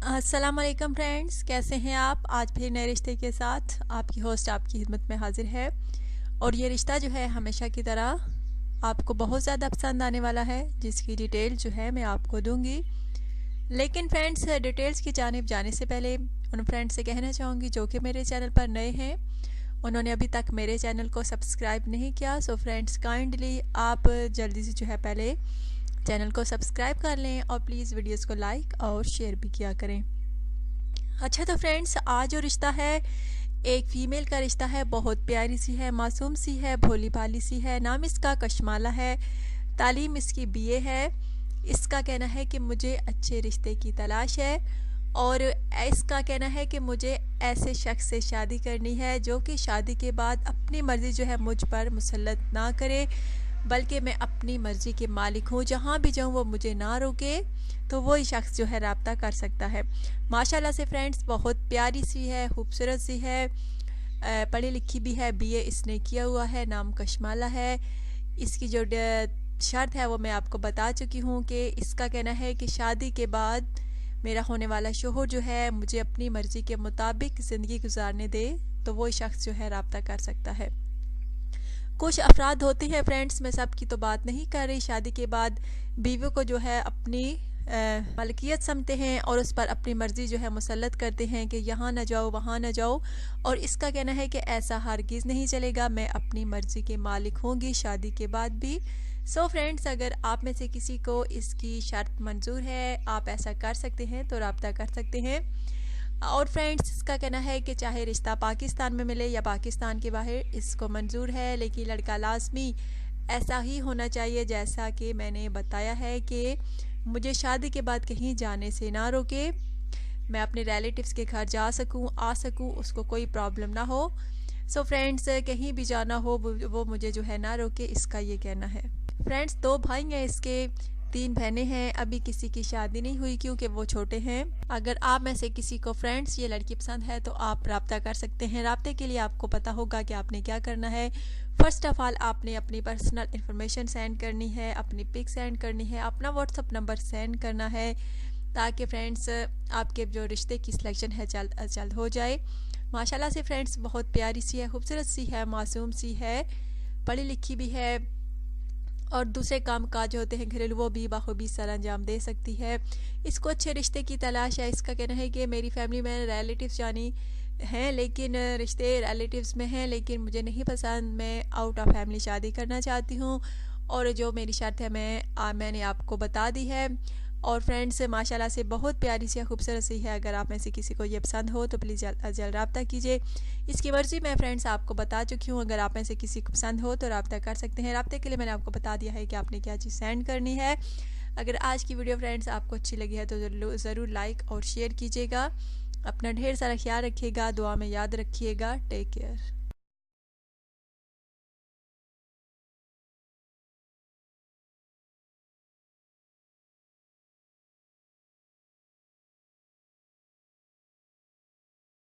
अस्सलाम वालेकुम फ्रेंड्स, कैसे हैं आप। आज फिर नए रिश्ते के साथ आपकी होस्ट आपकी खिदमत में हाजिर है। और ये रिश्ता जो है हमेशा की तरह आपको बहुत ज़्यादा पसंद आने वाला है, जिसकी डिटेल जो है मैं आपको दूंगी। लेकिन फ्रेंड्स, डिटेल्स की जानिब जाने से पहले उन फ्रेंड्स से कहना चाहूँगी जो कि मेरे चैनल पर नए हैं, उन्होंने अभी तक मेरे चैनल को सब्सक्राइब नहीं किया। सो फ्रेंड्स, काइंडली आप जल्दी से जो है पहले चैनल को सब्सक्राइब कर लें और प्लीज़ वीडियोस को लाइक और शेयर भी किया करें। अच्छा, तो फ्रेंड्स, आज जो रिश्ता है एक फ़ीमेल का रिश्ता है। बहुत प्यारी सी है, मासूम सी है, भोली भाली सी है। नाम इसका कशमाला है, तालीम इसकी बीए है। इसका कहना है कि मुझे अच्छे रिश्ते की तलाश है और इसका कहना है कि मुझे ऐसे शख्स से शादी करनी है जो कि शादी के बाद अपनी मर्ज़ी जो है मुझ पर मुसल्लत ना करे, बल्कि मैं अपनी मर्ज़ी के मालिक हूँ। जहाँ भी जाऊँ वो मुझे ना रोके, तो वही शख्स जो है रब्ता कर सकता है। माशाल्लाह से फ्रेंड्स, बहुत प्यारी सी है, खूबसूरत सी है, पढ़ी लिखी भी है, बीए इसने किया हुआ है। नाम कशमाला है। इसकी जो शर्त है वो मैं आपको बता चुकी हूँ कि इसका कहना है कि शादी के बाद मेरा होने वाला शोहर जो है मुझे अपनी मर्ज़ी के मुताबिक ज़िंदगी गुजारने दे, तो वही शख्स जो है रब्ता कर सकता है। कुछ अफराद होते हैं फ्रेंड्स, मैं सबकी तो बात नहीं कर रही, शादी के बाद बीवी को जो है अपनी मलकियत समझते हैं और उस पर अपनी मर्ज़ी जो है मुसल्लत करते हैं कि यहाँ ना जाओ वहाँ ना जाओ। और इसका कहना है कि ऐसा हरगिज़ नहीं चलेगा, मैं अपनी मर्ज़ी के मालिक होंगी शादी के बाद भी। सो फ्रेंड्स, अगर आप में से किसी को इसकी शर्त मंजूर है, आप ऐसा कर सकते हैं तो रब्ता कर सकते हैं। और फ्रेंड्स, इसका कहना है कि चाहे रिश्ता पाकिस्तान में मिले या पाकिस्तान के बाहर, इसको मंजूर है, लेकिन लड़का लाजमी ऐसा ही होना चाहिए जैसा कि मैंने बताया है कि मुझे शादी के बाद कहीं जाने से ना रोके, मैं अपने रिलेटिव्स के घर जा सकूं, आ सकूं, उसको कोई प्रॉब्लम ना हो। सो फ्रेंड्स, कहीं भी जाना हो वो मुझे जो है ना रोके, इसका ये कहना है। फ्रेंड्स, 2 भाई हैं इसके, 3 बहनें हैं। अभी किसी की शादी नहीं हुई क्योंकि वो छोटे हैं। अगर आप में से किसी को फ्रेंड्स ये लड़की पसंद है तो आप रब्ता कर सकते हैं। रब्ते के लिए आपको पता होगा कि आपने क्या करना है। फ़र्स्ट ऑफ़ ऑल आपने अपनी पर्सनल इन्फॉर्मेशन सेंड करनी है, अपनी पिक सेंड करनी है, अपना व्हाट्सअप नंबर सेंड करना है, ताकि फ्रेंड्स आपके जो रिश्ते की सिलेक्शन है जल्द हो जाए। माशाल्लाह से फ्रेंड्स, बहुत प्यारी सी है, खूबसूरत सी है, मासूम सी है, पढ़ी लिखी भी है और दूसरे काम काज होते हैं घरेलू वो भी बाखूबी सर अंजाम दे सकती है। इसको अच्छे रिश्ते की तलाश है। इसका कहना है कि मेरी फैमिली में रिलेटिव्स यानी हैं, लेकिन रिश्ते रिलेटिव्स में हैं, लेकिन मुझे नहीं पसंद, मैं आउट ऑफ फैमिली शादी करना चाहती हूँ। और जो मेरी शर्त है मैंने आपको बता दी है। और फ्रेंड्स, माशाल्लाह से बहुत प्यारी सी खूबसूरत सी है। अगर आप में से किसी को ये पसंद हो तो प्लीज़ जल्द रब्ता कीजिए। इसकी मर्ज़ी मैं फ्रेंड्स आपको बता चुकी हूँ। अगर आप में से किसी को पसंद हो तो रब्ता कर सकते हैं। रब्ते के लिए मैंने आपको बता दिया है कि आपने क्या चीज़ सेंड करनी है। अगर आज की वीडियो फ्रेंड्स आपको अच्छी लगी है तो ज़रूर लाइक और शेयर कीजिएगा। अपना ढेर सारा ख्याल रखिएगा, दुआ में याद रखिएगा। Take care.